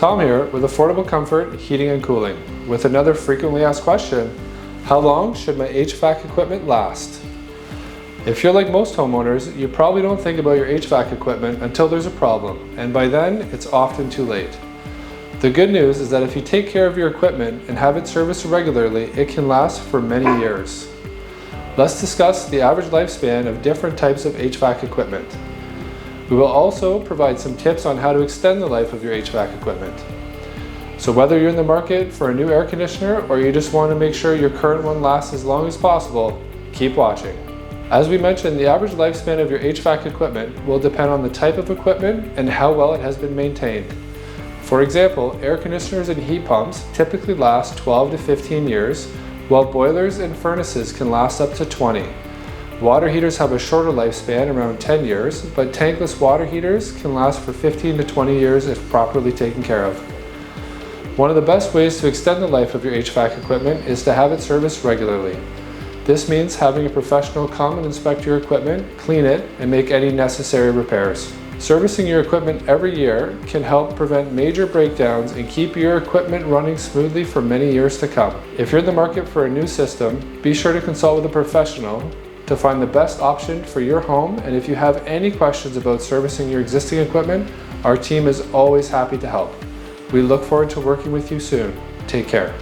Tom here with Affordable Comfort Heating and Cooling with another frequently asked question: how long should my HVAC equipment last? If you're like most homeowners, you probably don't think about your HVAC equipment until there's a problem, and by then it's often too late. The good news is that if you take care of your equipment and have it serviced regularly, it can last for many years. Let's discuss the average lifespan of different types of HVAC equipment. We will also provide some tips on how to extend the life of your HVAC equipment. So whether you're in the market for a new air conditioner or you just want to make sure your current one lasts as long as possible, keep watching. As we mentioned, the average lifespan of your HVAC equipment will depend on the type of equipment and how well it has been maintained. For example, air conditioners and heat pumps typically last 12 to 15 years, while boilers and furnaces can last up to 20. Water heaters have a shorter lifespan, around 10 years, but tankless water heaters can last for 15 to 20 years if properly taken care of. One of the best ways to extend the life of your HVAC equipment is to have it serviced regularly. This means having a professional come and inspect your equipment, clean it, and make any necessary repairs. Servicing your equipment every year can help prevent major breakdowns and keep your equipment running smoothly for many years to come. If you're in the market for a new system, be sure to consult with a professional to find the best option for your home, and if you have any questions about servicing your existing equipment, our team is always happy to help. We look forward to working with you soon. Take care.